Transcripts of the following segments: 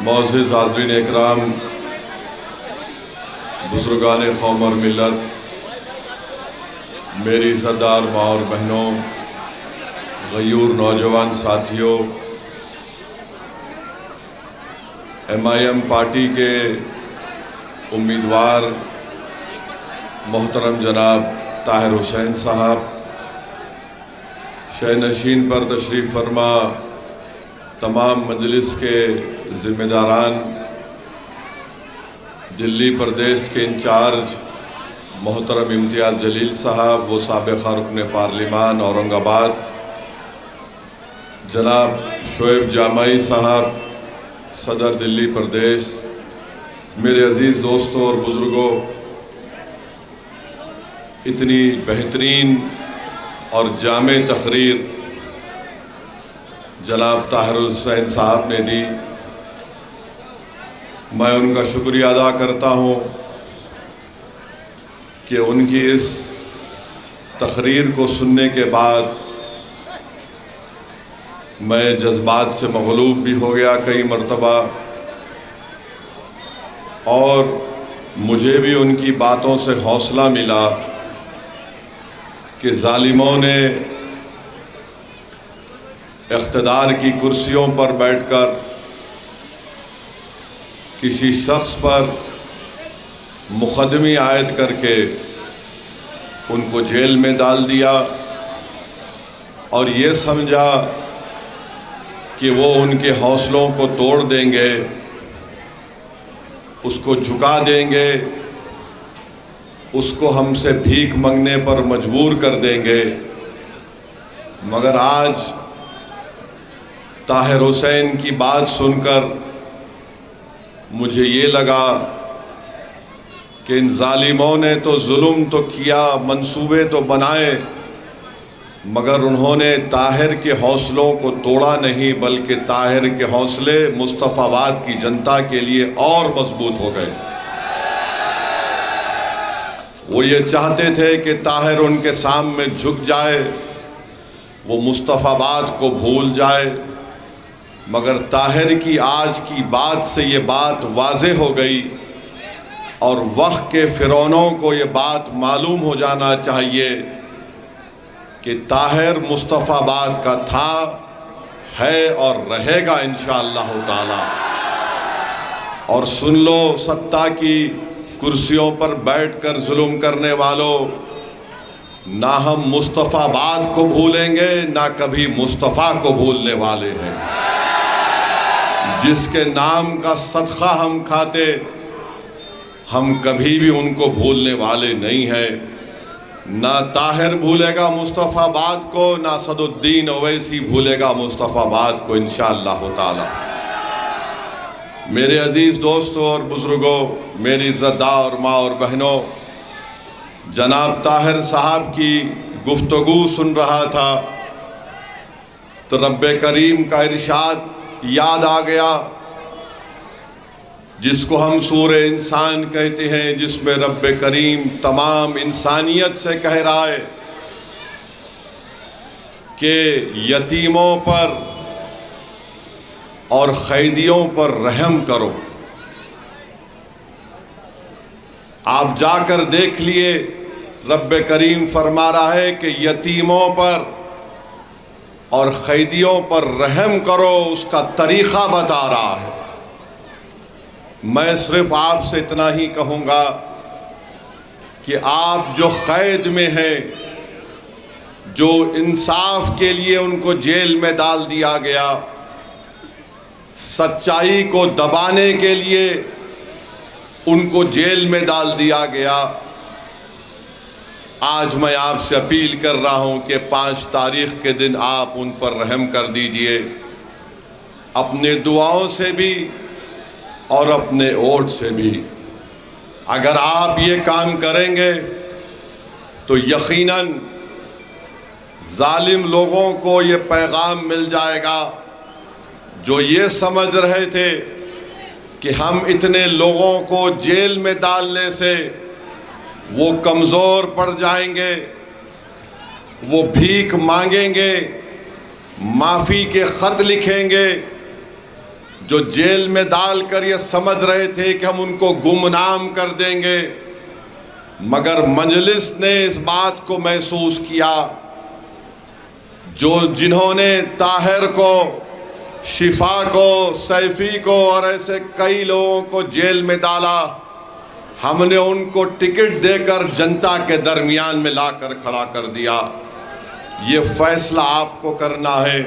मोअज़्ज़िज़ हाज़रीन इकराम, बुज़ुर्गान क़ौम और मिल्लत, मेरी इज़्ज़तदार माँ और बहनों, ग़यूर नौजवान साथियों, MIM पार्टी के उम्मीदवार मोहतरम जनाब ताहिर हुसैन साहब, शहनशीन पर तशरीफ़ फरमा तमाम मजलिस के ज़िम्मेदारान, दिल्ली प्रदेश के इंचार्ज मोहतरम इम्तियाज़ जलील साहब, वो साबिक़ रुकन पार्लिमान औरंगाबाद, जनाब शोएब जामाई साहब, सदर दिल्ली प्रदेश, मेरे अज़ीज़ दोस्तों और बुज़ुर्गों, इतनी बेहतरीन और जामे तकरीर जनाब ताहिर हुसैन साहब ने दी। मैं उनका शुक्रिया अदा करता हूँ कि उनकी इस तकरीर को सुनने के बाद मैं जज्बात से मग़लूब भी हो गया कई मरतबा, और मुझे भी उनकी बातों से हौसला मिला कि ज़ालिमों ने इख्तिदार की कुर्सियों पर बैठकर किसी शख्स पर मुकदमे आयद करके उनको जेल में डाल दिया और ये समझा कि वो उनके हौसलों को तोड़ देंगे, उसको झुका देंगे, उसको हमसे भीख मांगने पर मजबूर कर देंगे। मगर आज ताहिर हुसैन की बात सुनकर मुझे ये लगा कि इन ज़ालिमों ने तो जुल्म तो किया, मंसूबे तो बनाए, मगर उन्होंने ताहिर के हौसलों को तोड़ा नहीं, बल्कि ताहिर के हौसले मुस्तफ़ाबाद की जनता के लिए और मजबूत हो गए। वो ये चाहते थे कि ताहिर उनके सामने झुक जाए, वो मुस्तफ़ाबाद को भूल जाए, मगर ताहिर की आज की बात से ये बात वाज़ेह हो गई और वक्त के फ़िरौनों को ये बात मालूम हो जाना चाहिए कि ताहिर मुस्तफ़ाबाद का था, है और रहेगा इंशाअल्लाह ताला। और सुन लो, सत्ता की कुर्सियों पर बैठकर जुल्म करने वालों, ना हम मुस्तफ़ाबाद को भूलेंगे, ना कभी मुस्तफ़ा को भूलने वाले हैं। जिसके नाम का सदका हम खाते, हम कभी भी उनको भूलने वाले नहीं हैं। ना ताहिर भूलेगा मुस्तफ़ाबाद को, ना सदुद्दीन ओवैसी भूलेगा मुस्तफ़ाबाद को इंशाअल्लाह ताला। मेरे अज़ीज़ दोस्तों और बुज़ुर्गों, मेरी इज़्ज़तदार माँ और बहनों, जनाब ताहिर साहब की गुफ्तगू सुन रहा था तो रब्बे करीम का इरशाद याद आ गया, जिसको हम सूरे इंसान कहते हैं, जिसमें रब्बे करीम तमाम इंसानियत से कह रहा है कि यतीमों पर और कैदियों पर रहम करो। आप जाकर देख लिए, रब्बे करीम फरमा रहा है कि यतीमों पर और कैदियों पर रहम करो, उसका तरीक़ा बता रहा है। मैं सिर्फ आपसे इतना ही कहूँगा कि आप जो कैद में हैं, जो इंसाफ के लिए उनको जेल में डाल दिया गया, सच्चाई को दबाने के लिए उनको जेल में डाल दिया गया, आज मैं आपसे अपील कर रहा हूं कि 5 तारीख के दिन आप उन पर रहम कर दीजिए, अपने दुआओं से भी और अपने वोट से भी। अगर आप ये काम करेंगे तो यकीनन जालिम लोगों को ये पैगाम मिल जाएगा, जो ये समझ रहे थे कि हम इतने लोगों को जेल में डालने से वो कमज़ोर पड़ जाएंगे, वो भीख मांगेंगे, माफ़ी के ख़त लिखेंगे, जो जेल में डालकर ये समझ रहे थे कि हम उनको गुमनाम कर देंगे, मगर मजलिस ने इस बात को महसूस किया। जिन्होंने ताहिर को, शिफा को, सैफी को और ऐसे कई लोगों को जेल में डाला, हमने उनको टिकट देकर जनता के दरमियान में लाकर खड़ा कर दिया। ये फैसला आपको करना है।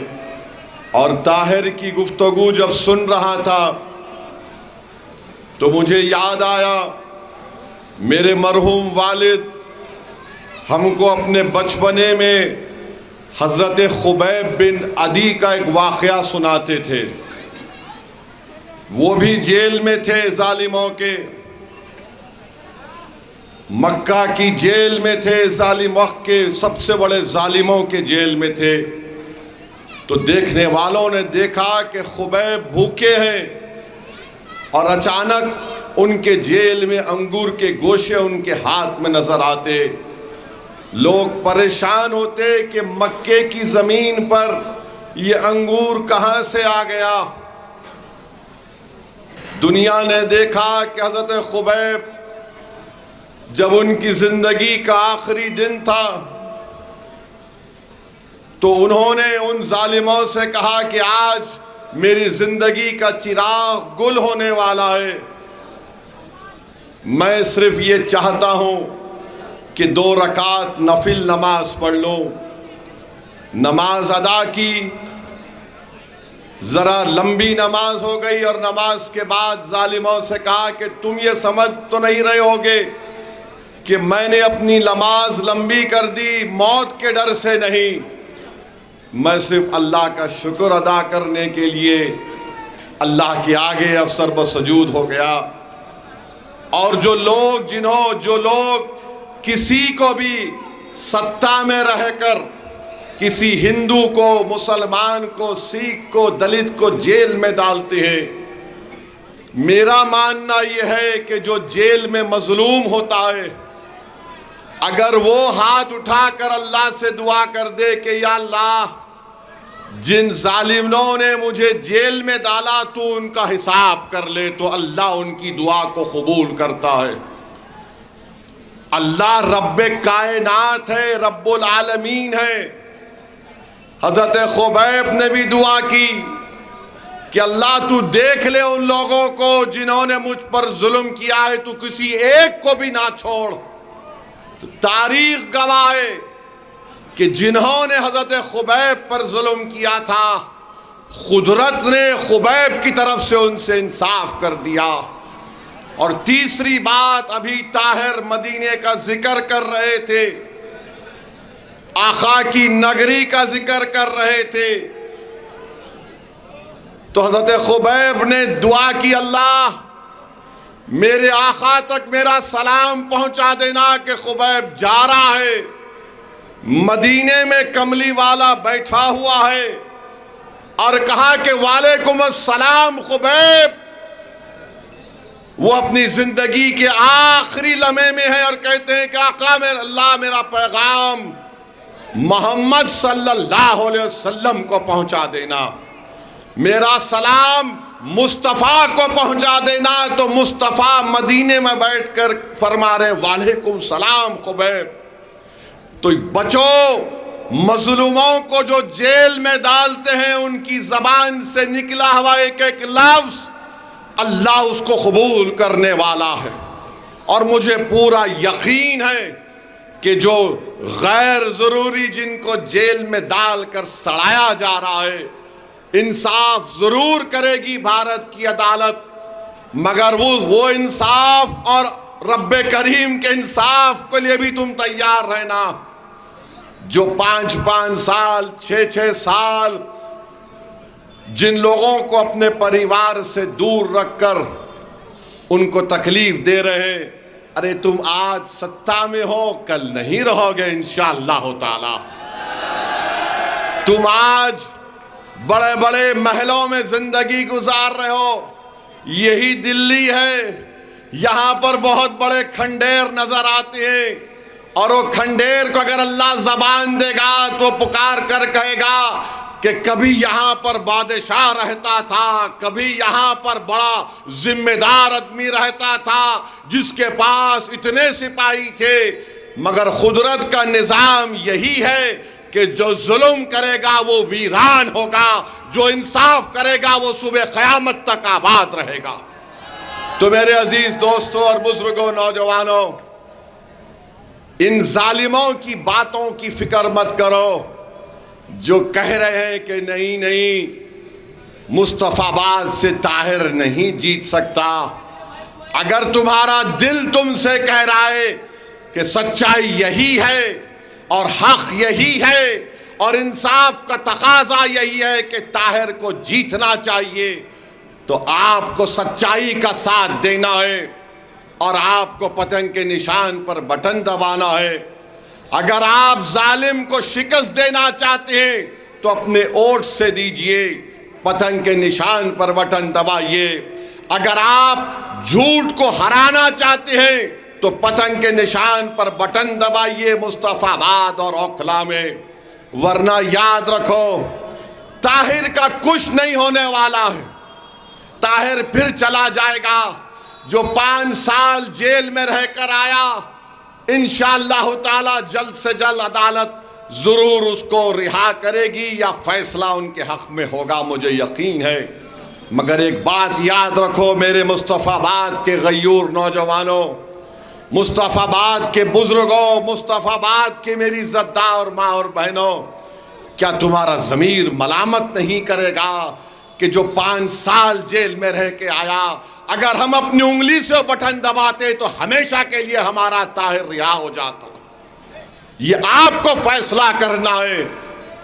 और ताहिर की गुफ्तगू जब सुन रहा था तो मुझे याद आया, मेरे मरहूम वालिद हमको अपने बचपने में हज़रत खुबैब बिन अदी का एक वाक़या सुनाते थे। वो भी जेल में थे जालिमों के, मक्का की जेल में थे, जालिमों के सबसे बड़े जालिमों के जेल में थे। तो देखने वालों ने देखा कि खुबैब भूखे हैं और अचानक उनके जेल में अंगूर के गोशे उनके हाथ में नजर आते। लोग परेशान होते कि मक्के की ज़मीन पर ये अंगूर कहाँ से आ गया। दुनिया ने देखा कि हज़रत खुबैब जब उनकी ज़िंदगी का आखिरी दिन था तो उन्होंने उन जालिमों से कहा कि आज मेरी ज़िंदगी का चिराग गुल होने वाला है, मैं सिर्फ ये चाहता हूँ कि 2 रकात नफिल नमाज पढ़ लो। नमाज अदा की, ज़रा लंबी नमाज हो गई और नमाज के बाद जालिमों से कहा कि तुम ये समझ तो नहीं रहे होगे कि मैंने अपनी नमाज लंबी कर दी मौत के डर से नहीं, मैं सिर्फ अल्लाह का शुक्र अदा करने के लिए अल्लाह के आगे अफसर बसजूद हो गया। और जो लोग किसी को भी सत्ता में रहकर किसी हिंदू को, मुसलमान को, सिख को, दलित को जेल में डालते हैं, मेरा मानना यह है कि जो जेल में मजलूम होता है, अगर वो हाथ उठाकर अल्लाह से दुआ कर दे कि या अल्लाह जिन जालिमों ने मुझे जेल में डाला तो उनका हिसाब कर ले, तो अल्लाह उनकी दुआ को कबूल करता है। अल्लाह रब्बे कायनात है, रब्बुल आलमीन है। हजरत खुबैब ने भी दुआ की कि अल्लाह तू देख ले उन लोगों को जिन्होंने मुझ पर जुल्म किया है, तू किसी एक को भी ना छोड़। तो तारीख गवाह है कि जिन्होंने हजरत खुबैब पर जुल्म किया था, कुदरत ने खुबैब की तरफ से उनसे इंसाफ कर दिया। और तीसरी बात, अभी ताहिर मदीने का जिक्र कर रहे थे, आका की नगरी का जिक्र कर रहे थे, तो हजरत खुबैब ने दुआ की, अल्लाह मेरे आका तक मेरा सलाम पहुंचा देना कि खुबैब जा रहा है, मदीने में कमली वाला बैठा हुआ है। और कहा कि वालेकुम अस्सलाम खुबैब। वो अपनी जिंदगी के आखिरी लम्हे में है और कहते हैं कि आका मेरा, अल्लाह मेरा पैगाम मोहम्मद सल्लल्लाहु अलैहि वसल्लम को पहुंचा देना, मेरा सलाम मुस्तफ़ा को पहुंचा देना। तो मुस्तफ़ा मदीने में बैठकर फरमा रहे वालेकुम सलाम खुबैब। तो बचो, मजलूमों को जो जेल में डालते हैं उनकी जबान से निकला हुआ एक एक लफ्ज अल्लाह उसको कबूल करने वाला है। और मुझे पूरा यकीन है कि जो गैर ज़रूरी जिनको जेल में डालकर सड़ाया जा रहा है, इंसाफ ज़रूर करेगी भारत की अदालत, मगर वो इंसाफ और रब्बे करीम के इंसाफ के लिए भी तुम तैयार रहना। जो 5-5 साल 6-6 साल जिन लोगों को अपने परिवार से दूर रखकर उनको तकलीफ दे रहे हैं, अरे तुम आज सत्ता में हो, कल नहीं रहोगे इंशाअल्लाह ताला। तुम आज बड़े बड़े महलों में जिंदगी गुजार रहे हो, यही दिल्ली है, यहाँ पर बहुत बड़े खंडेर नजर आते हैं। और वो खंडेर को अगर अल्लाह जबान देगा तो पुकार कर कहेगा कि कभी यहां पर बादशाह रहता था, कभी यहां पर बड़ा जिम्मेदार आदमी रहता था जिसके पास इतने सिपाही थे, मगर कुदरत का निजाम यही है कि जो जुल्म करेगा वो वीरान होगा, जो इंसाफ करेगा वो सुबह क़यामत तक आबाद रहेगा। तो मेरे अजीज दोस्तों और बुजुर्गों, नौजवानों, इन जालिमों की बातों की फिक्र मत करो जो कह रहे हैं कि नहीं नहीं मुस्तफाबाद से ताहिर नहीं जीत सकता। अगर तुम्हारा दिल तुमसे कह रहा है कि सच्चाई यही है और हक यही है और इंसाफ का तकाजा यही है कि ताहिर को जीतना चाहिए, तो आपको सच्चाई का साथ देना है और आपको पतंग के निशान पर बटन दबाना है। अगर आप जालिम को शिकस्त देना चाहते हैं तो अपने वोट से दीजिए, पतंग के निशान पर बटन दबाइए। अगर आप झूठ को हराना चाहते हैं तो पतंग के निशान पर बटन दबाइए मुस्तफाबाद और ओखला में। वरना याद रखो, ताहिर का कुछ नहीं होने वाला है। ताहिर फिर चला जाएगा। जो 5 साल जेल में रहकर आया, इंशाअल्लाह ताला जल्द से जल्द अदालत जरूर उसको रिहा करेगी या फैसला उनके हक में होगा, मुझे यकीन है। मगर एक बात याद रखो मेरे मुस्तफाबाद के गयूर नौजवानों, मुस्तफाबाद के बुजुर्गों, मुस्तफाबाद के मेरी इज्जतदार और माँ और बहनों, क्या तुम्हारा ज़मीर मलामत नहीं करेगा कि जो 5 साल जेल में रह के आया, अगर हम अपनी उंगली से बटन दबाते तो हमेशा के लिए हमारा ताहिर रिहा हो जाता। ये आपको फैसला करना है।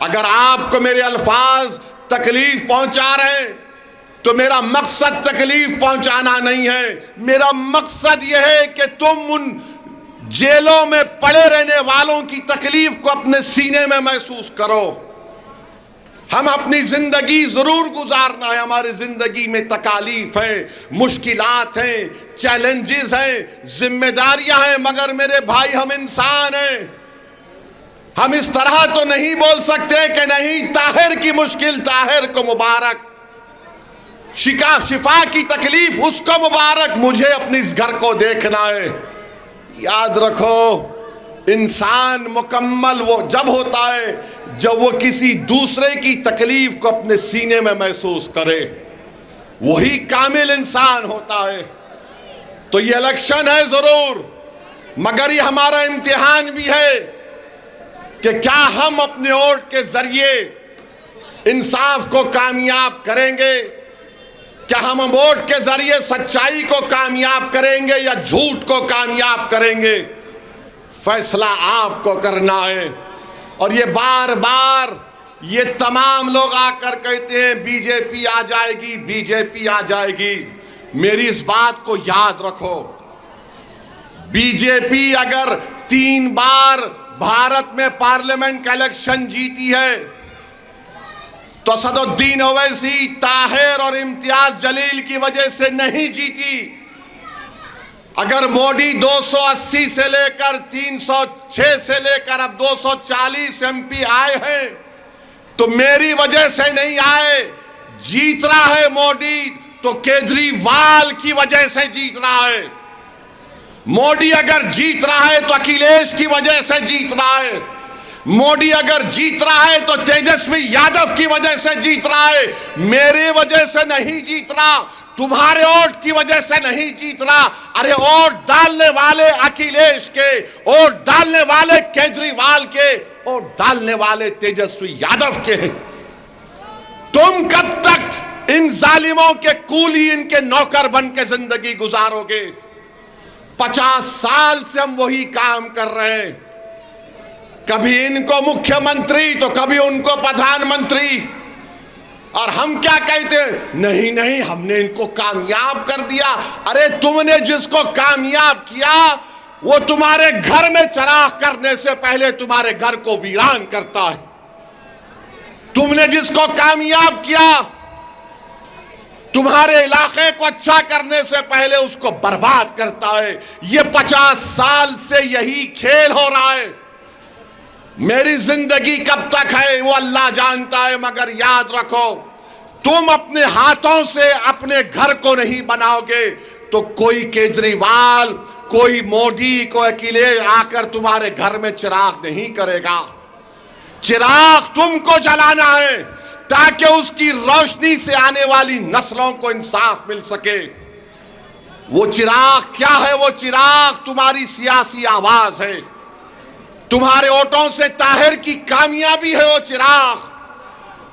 अगर आपको मेरे अल्फाज तकलीफ पहुंचा रहे हैं तो मेरा मकसद तकलीफ पहुंचाना नहीं है। मेरा मकसद यह है कि तुम उन जेलों में पड़े रहने वालों की तकलीफ को अपने सीने में महसूस करो। हम अपनी जिंदगी जरूर गुजारना है, हमारी जिंदगी में तकालीफ है, मुश्किलात हैं, चैलेंजेस हैं, जिम्मेदारियां हैं, मगर मेरे भाई हम इंसान हैं। हम इस तरह तो नहीं बोल सकते कि नहीं ताहिर की मुश्किल ताहिर को मुबारक, शिफा की तकलीफ उसको मुबारक, मुझे अपने इस घर को देखना है। याद रखो, इंसान मुकम्मल वो जब होता है जब वो किसी दूसरे की तकलीफ को अपने सीने में महसूस करे, वही कामिल इंसान होता है। तो ये इलेक्शन है जरूर, मगर ये हमारा इम्तिहान भी है कि क्या हम अपने वोट के जरिए इंसाफ को कामयाब करेंगे, क्या हम वोट के जरिए सच्चाई को कामयाब करेंगे या झूठ को कामयाब करेंगे। फैसला आपको करना है। और ये बार बार ये तमाम लोग आकर कहते हैं बीजेपी आ जाएगी, बीजेपी आ जाएगी। मेरी इस बात को याद रखो, बीजेपी अगर 3 बार भारत में पार्लियामेंट का इलेक्शन जीती है तो असदुद्दीन ओवैसी, ताहिर और इम्तियाज जलील की वजह से नहीं जीती। अगर मोदी 280 से लेकर 306 से लेकर अब 240 एमपी आए हैं तो मेरी वजह से नहीं आए। जीत रहा है मोदी तो केजरीवाल की वजह से जीत रहा है। मोदी अगर जीत रहा है तो अखिलेश की वजह से जीत रहा है। मोदी अगर जीत रहा है तो तेजस्वी यादव की वजह से जीत रहा है। मेरी वजह से नहीं जीत रहा, तुम्हारे वोट की वजह से नहीं जीत रहा। अरे वोट डालने वाले अखिलेश के, वोट डालने वाले केजरीवाल के, वोट डालने वाले तेजस्वी यादव के हैं। तुम कब तक इन जालिमों के कूली, इनके नौकर बन के जिंदगी गुजारोगे? 50 साल से हम वही काम कर रहे हैं, कभी इनको मुख्यमंत्री तो कभी उनको प्रधानमंत्री, और हम क्या कहते हैं, नहीं नहीं हमने इनको कामयाब कर दिया। अरे तुमने जिसको कामयाब किया वो तुम्हारे घर में चराग करने से पहले तुम्हारे घर को वीरान करता है। तुमने जिसको कामयाब किया तुम्हारे इलाके को अच्छा करने से पहले उसको बर्बाद करता है। ये 50 साल से यही खेल हो रहा है। मेरी जिंदगी कब तक है वो अल्लाह जानता है, मगर याद रखो तुम अपने हाथों से अपने घर को नहीं बनाओगे तो कोई केजरीवाल, कोई मोदी, कोई अखिलेश आकर तुम्हारे घर में चिराग नहीं करेगा। चिराग तुमको जलाना है ताकि उसकी रोशनी से आने वाली नस्लों को इंसाफ मिल सके। वो चिराग क्या है? वो चिराग तुम्हारी सियासी आवाज है। तुम्हारे वोटों से ताहिर की कामयाबी है वो चिराग।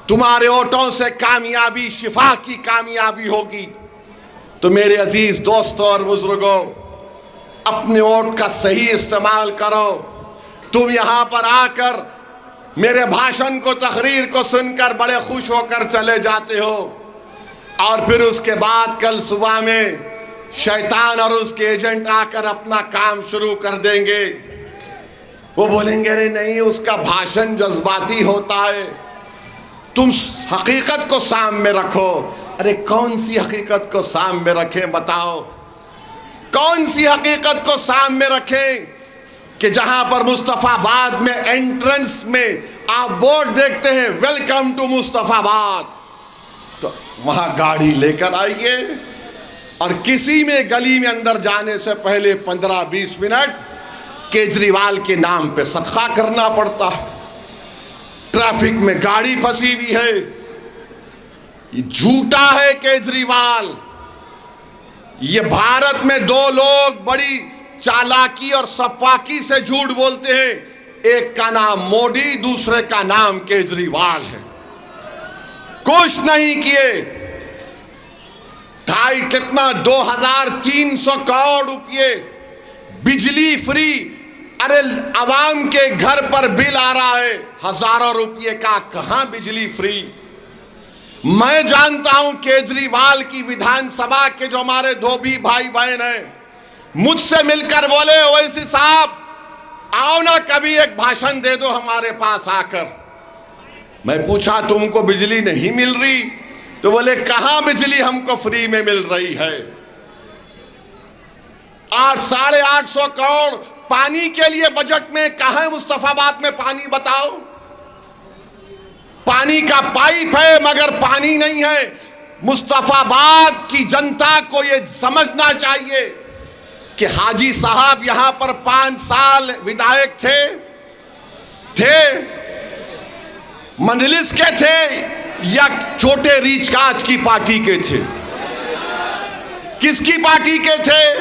तुम्हारे वोटों से कामयाबी, शिफा की कामयाबी होगी। तो मेरे अजीज दोस्तों और बुजुर्गों, अपने वोट का सही इस्तेमाल करो। तुम यहां पर आकर मेरे भाषण को, तकरीर को सुनकर बड़े खुश होकर चले जाते हो और फिर उसके बाद कल सुबह में शैतान और उसके एजेंट आकर अपना काम शुरू कर देंगे। वो बोलेंगे अरे नहीं, उसका भाषण जज्बाती होता है। तुम हकीकत को सामने रखो। अरे कौन सी हकीकत को सामने रखें बताओ? कौन सी हकीकत को सामने रखें कि जहां पर मुस्तफाबाद में एंट्रेंस में आप बोर्ड देखते हैं वेलकम टू मुस्तफाबाद, तो वहां गाड़ी लेकर आइए और किसी में गली में अंदर जाने से पहले 15-20 मिनट केजरीवाल के नाम पे सदका करना पड़ता। ट्रैफिक में गाड़ी फंसी हुई है, ये झूठा है केजरीवाल। ये भारत में दो लोग बड़ी चालाकी और सफाकी से झूठ बोलते हैं, एक का नाम मोदी, दूसरे का नाम केजरीवाल है। कुछ नहीं किए। 2300 करोड़ रुपये बिजली फ्री। अरे अवाम के घर पर बिल आ रहा है हजारों रुपये का, कहां बिजली फ्री? मैं जानता हूं केजरीवाल की विधानसभा के जो हमारे धोबी भाई बहन हैं, मुझसे मिलकर बोले ओवैसी साहब आओ ना कभी एक भाषण दे दो हमारे पास आकर। मैं पूछा तुमको बिजली नहीं मिल रही? तो बोले कहां बिजली हमको फ्री में मिल रही है। 800-850 करोड़ पानी के लिए बजट में, कहां है मुस्तफाबाद में पानी बताओ? पानी का पाइप है मगर पानी नहीं है। मुस्तफाबाद की जनता को यह समझना चाहिए कि हाजी साहब यहां पर 5 साल विधायक थे मंजलिस के थे या छोटे रीच काज की पार्टी के थे? किसकी पार्टी के थे?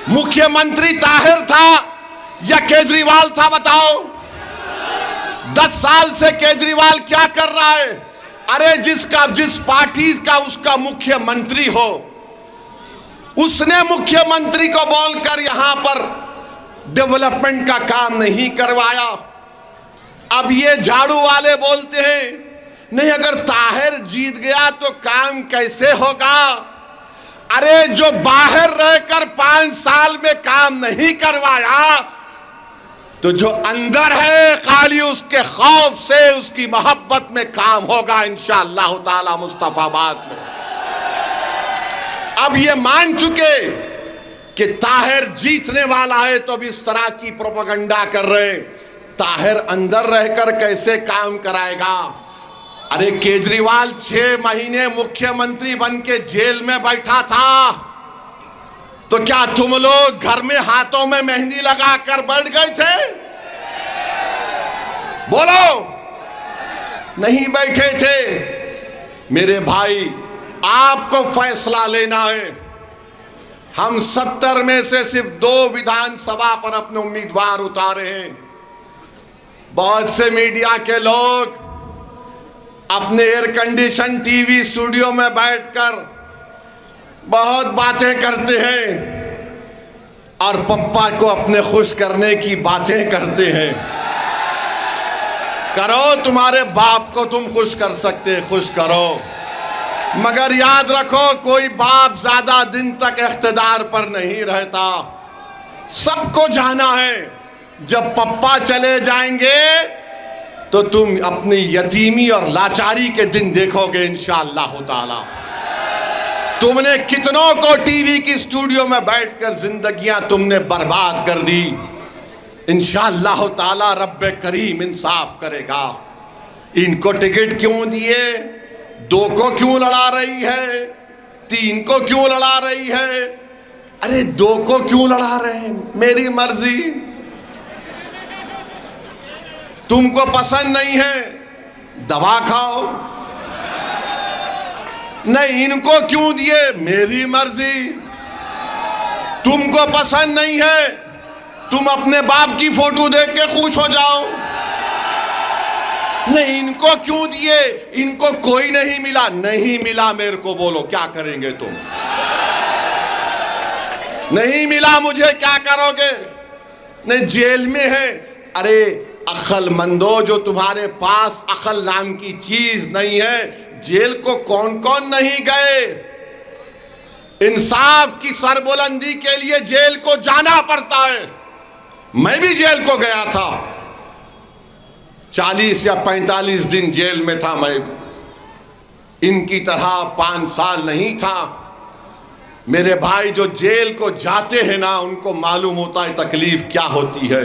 मुख्यमंत्री ताहिर था या केजरीवाल था बताओ? 10 साल से केजरीवाल क्या कर रहा है? अरे जिस पार्टी का उसका मुख्यमंत्री हो, उसने मुख्यमंत्री को बोलकर यहां पर डेवलपमेंट का काम नहीं करवाया। अब ये झाड़ू वाले बोलते हैं नहीं अगर ताहिर जीत गया तो काम कैसे होगा? अरे जो बाहर रहकर 5 साल में काम नहीं करवाया तो जो अंदर है खाली उसके खौफ से, उसकी मोहब्बत में काम होगा इंशाअल्लाह ताला मुस्तफाबाद में। अब ये मान चुके कि ताहिर जीतने वाला है तो अब इस तरह की प्रोपेगेंडा कर रहे हैं। ताहिर अंदर रहकर कैसे काम कराएगा? अरे केजरीवाल 6 महीने मुख्यमंत्री बन के जेल में बैठा था, तो क्या तुम लोग घर में हाथों में मेहंदी लगाकर बैठ गए थे? बोलो, नहीं बैठे थे। मेरे भाई आपको फैसला लेना है। हम 70 में से सिर्फ 2 विधानसभा पर अपने उम्मीदवार उतारे हैं। बहुत से मीडिया के लोग अपने एयर कंडीशन टीवी स्टूडियो में बैठकर बहुत बातें करते हैं और पप्पा को अपने खुश करने की बातें करते हैं। करो, तुम्हारे बाप को तुम खुश कर सकते, खुश करो, मगर याद रखो कोई बाप ज्यादा दिन तक इख्तिदार पर नहीं रहता। सबको जाना है, जब पप्पा चले जाएंगे तो तुम अपनी यतीमी और लाचारी के दिन देखोगे इंशाअल्लाह ताला। तुमने कितनों को टीवी की स्टूडियो में बैठकर जिंदगियां तुमने बर्बाद कर दी। इंशाअल्लाह ताला रब्बे करीम इंसाफ करेगा। इनको टिकट क्यों दिए? 2 को क्यों लड़ा रही है? 3 को क्यों लड़ा रही है? अरे 2 को क्यों लड़ा रहे हैं? मेरी मर्जी। तुमको पसंद नहीं है, दवा खाओ। नहीं, इनको क्यों दिए? मेरी मर्जी। तुमको पसंद नहीं है, तुम अपने बाप की फोटो देख के खुश हो जाओ। नहीं, इनको क्यों दिए? इनको कोई नहीं मिला। नहीं मिला मेरे को, बोलो क्या करेंगे तुम? नहीं मिला मुझे, क्या करोगे? नहीं, जेल में है। अरे अक्लमंदो, जो तुम्हारे पास अक्ल नाम की चीज नहीं है, जेल को कौन कौन नहीं गए? इंसाफ की सरबुलंदी के लिए जेल को जाना पड़ता है। मैं भी जेल को गया था, 40 या 45 दिन जेल में था मैं। इनकी तरह 5 साल नहीं था। मेरे भाई जो जेल को जाते हैं ना, उनको मालूम होता है तकलीफ क्या होती है।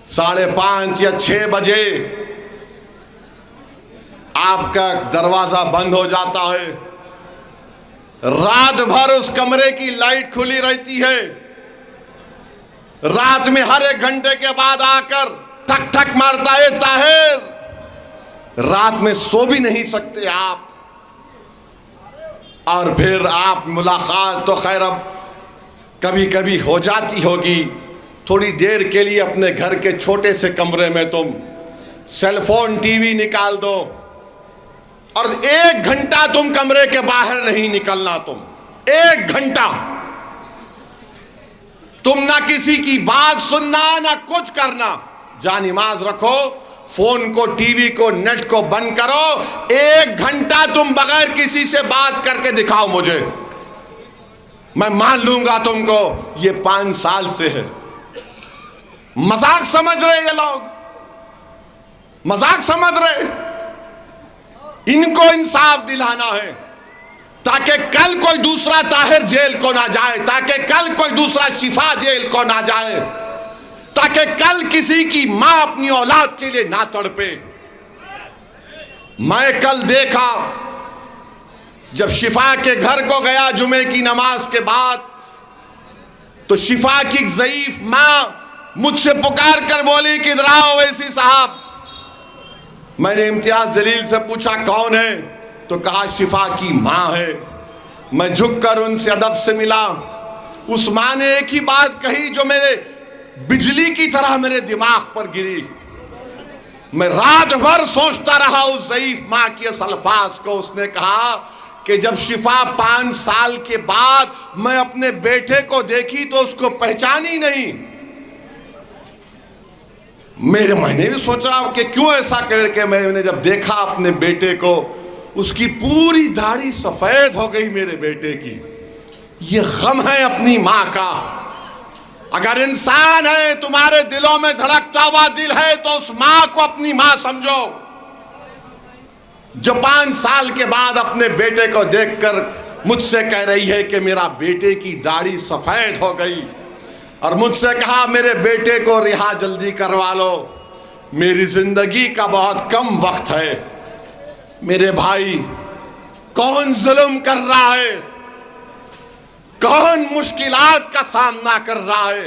5:30 या 6 बजे आपका दरवाजा बंद हो जाता है। रात भर उस कमरे की लाइट खुली रहती है। रात में हर 1 घंटे के बाद आकर ठक ठक मारता है ताहिर। रात में सो भी नहीं सकते आप। और फिर आप मुलाकात तो खैर अब कभी कभी हो जाती होगी। थोड़ी देर के लिए अपने घर के छोटे से कमरे में तुम सेलफोन टीवी निकाल दो और 1 घंटा तुम कमरे के बाहर नहीं निकलना। तुम 1 घंटा तुम ना किसी की बात सुनना ना कुछ करना। जा नमाज रखो, फोन को, टीवी को, नेट को बंद करो। 1 घंटा तुम बगैर किसी से बात करके दिखाओ मुझे, मैं मान लूंगा तुमको। ये 5 साल से है। मजाक समझ रहे ये लोग, मजाक समझ रहे। इनको इंसाफ दिलाना है ताकि कल कोई दूसरा ताहिर जेल को ना जाए, ताकि कल कोई दूसरा शिफा जेल को ना जाए, ताकि कल किसी की मां अपनी औलाद के लिए ना तड़पे। मैं कल देखा, जब शिफा के घर को गया जुमे की नमाज के बाद, तो शिफा की ज़ईफ मां मुझसे पुकार कर बोली कि इधर आओ वैसी साहब। मैंने इम्तियाज जलील से पूछा कौन है, तो कहा शिफा की मां है। मैं झुककर उनसे अदब से मिला। उस मां ने एक ही बात कही जो मेरे बिजली की तरह मेरे दिमाग पर गिरी। मैं रात भर सोचता रहा उस ज़ईफ मां के इस अल्फाज को। उसने कहा कि जब शिफा 5 साल के बाद मैं अपने बेटे को देखी तो उसको पहचानी नहीं। मैंने भी सोचा कि क्यों ऐसा करके मैंने जब देखा अपने बेटे को, उसकी पूरी दाढ़ी सफेद हो गई मेरे बेटे की। ये गम है अपनी मां का। अगर इंसान है, तुम्हारे दिलों में धड़कता हुआ दिल है, तो उस मां को अपनी मां समझो, जो 5 साल के बाद अपने बेटे को देखकर मुझसे कह रही है कि मेरा बेटे की दाढ़ी सफेद हो गई, और मुझसे कहा मेरे बेटे को रिहा जल्दी करवा लो, मेरी जिंदगी का बहुत कम वक्त है। मेरे भाई, कौन जुल्म कर रहा है, कौन मुश्किलात का सामना कर रहा है,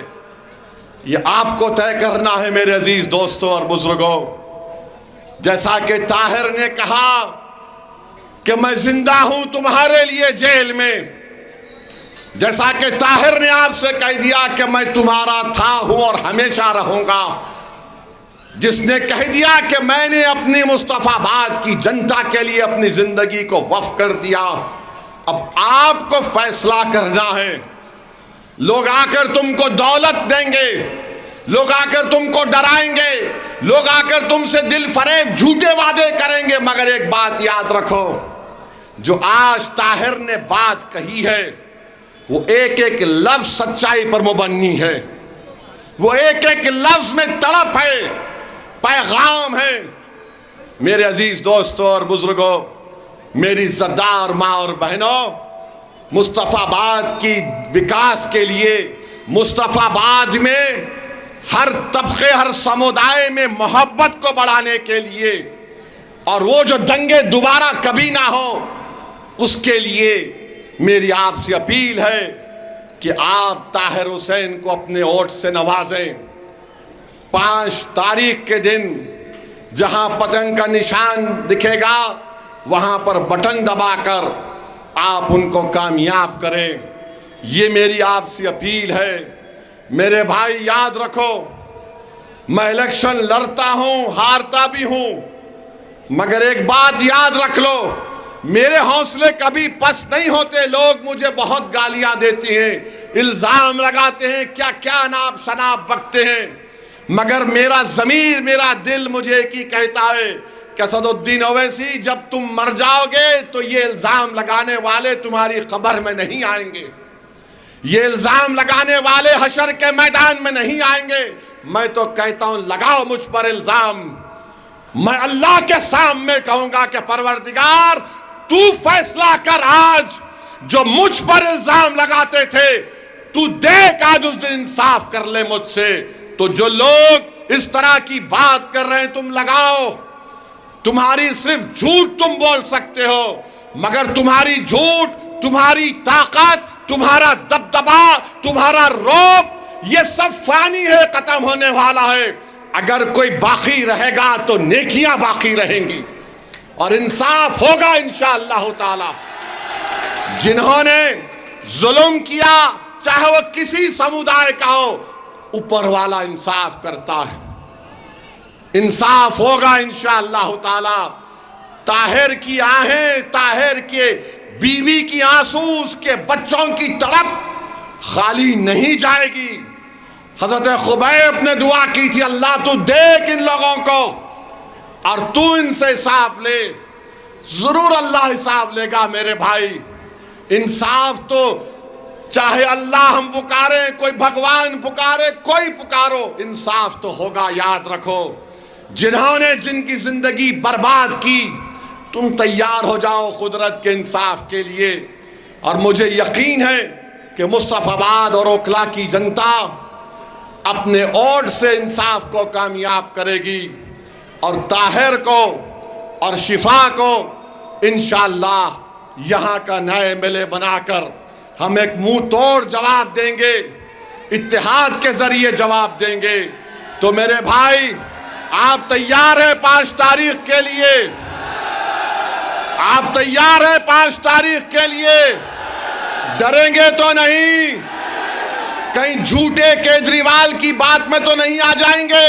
ये आपको तय करना है मेरे अजीज दोस्तों और बुजुर्गों। जैसा कि ताहिर ने कहा कि मैं जिंदा हूं तुम्हारे लिए जेल में, जैसा कि ताहिर ने आपसे कह दिया कि मैं तुम्हारा था, हूं और हमेशा रहूंगा, जिसने कह दिया कि मैंने अपनी मुस्तफाबाद की जनता के लिए अपनी जिंदगी को वक्फ कर दिया, अब आपको फैसला करना है। लोग आकर तुमको दौलत देंगे, लोग आकर तुमको डराएंगे, लोग आकर तुमसे दिल फरेब झूठे वादे करेंगे, मगर एक बात याद रखो, जो आज ताहिर ने बात कही है वो एक एक लफ्ज सच्चाई पर मुबन्नी है, वो एक एक लफ्ज में तड़प है, पैगाम है। मेरे अजीज दोस्तों और बुजुर्गों, मेरी इज्जतदार माँ और बहनों, मुस्तफाबाद की विकास के लिए मुस्तफाबाद में हर तबके, हर समुदाय में मोहब्बत को बढ़ाने के लिए, और वो जो दंगे दोबारा कभी ना हो, उसके लिए मेरी आपसे अपील है कि आप ताहिर हुसैन को अपने वोट से नवाजें। 5 तारीख के दिन जहां पतंग का निशान दिखेगा, वहां पर बटन दबाकर आप उनको कामयाब करें। ये मेरी आपसे अपील है। मेरे भाई याद रखो, मैं इलेक्शन लड़ता हूं, हारता भी हूं, मगर एक बात याद रख लो, मेरे हौसले कभी पस्त नहीं होते। लोग मुझे बहुत गालियां देते हैं, इल्जाम लगाते हैं, क्या क्या नाप शनाप बकते हैं, मगर मेरा ज़मीर, मेरा दिल मुझे एक ही कहता है कि असदुद्दीन ओवैसी, जब तुम मर जाओगे तो ये इल्जाम लगाने वाले तुम्हारी कब्र में नहीं आएंगे, ये इल्जाम लगाने वाले हशर के मैदान में नहीं आएंगे। मैं तो कहता हूं, लगाओ मुझ पर इल्जाम। मैं अल्लाह के सामने कहूंगा कि परवरदिगार, तू फैसला कर, आज जो मुझ पर इल्जाम लगाते थे, तू देख आज उस दिन इंसाफ कर ले मुझसे। तो जो लोग इस तरह की बात कर रहे हैं, तुम लगाओ। तुम्हारी सिर्फ झूठ तुम बोल सकते हो, मगर तुम्हारी झूठ, तुम्हारी ताकत, तुम्हारा दबदबा, तुम्हारा रौब, ये सब फानी है, खत्म होने वाला है। अगर कोई बाकी रहेगा तो नेकियां बाकी रहेंगी और इंसाफ होगा इंशाअल्लाह ताला। जिन्होंने जुल्म किया, चाहे वो किसी समुदाय का हो, ऊपर वाला इंसाफ करता है, इंसाफ होगा इंशाअल्लाह ताला। ताहिर की आहें, ताहिर के बीवी की आंसू, उसके बच्चों की तड़प खाली नहीं जाएगी। हजरत खुबैब ने दुआ की थी, अल्लाह तू देख इन लोगों को और तू इनसे हिसाब ले। जरूर अल्लाह हिसाब लेगा मेरे भाई। इंसाफ तो चाहे अल्लाह हम पुकारे, कोई भगवान पुकारे, कोई पुकारो, इंसाफ तो होगा, याद रखो। जिन्होंने जिनकी जिंदगी बर्बाद की, तुम तैयार हो जाओ कुदरत के इंसाफ के लिए। और मुझे यकीन है कि मुस्तफाबाद और ओखला की जनता अपने वोट से इंसाफ को कामयाब करेगी और ताहिर को और शिफा को इंशाअल्लाह यहाँ का नए एमएलए बनाकर हम एक मुंह तोड़ जवाब देंगे, इत्तेहाद के जरिए जवाब देंगे। तो मेरे भाई, आप तैयार हैं 5 तारीख के लिए? आप तैयार हैं 5 तारीख के लिए? डरेंगे तो नहीं? कहीं झूठे केजरीवाल की बात में तो नहीं आ जाएंगे?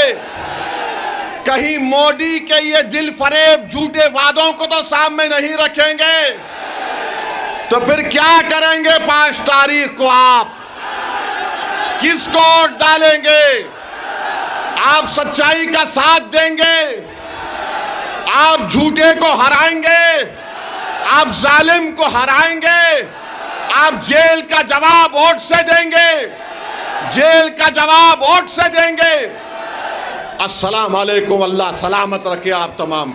कहीं मोदी के ये दिल फरेब झूठे वादों को तो सामने नहीं रखेंगे? तो फिर क्या करेंगे 5 तारीख को? आप किसको वोट डालेंगे? आप सच्चाई का साथ देंगे? आप झूठे को हराएंगे? आप जालिम को हराएंगे? आप जेल का जवाब वोट से देंगे? जेल का जवाब वोट से देंगे? अस्सलाम वालेकुम। अल्लाह सलामत रखे आप तमाम।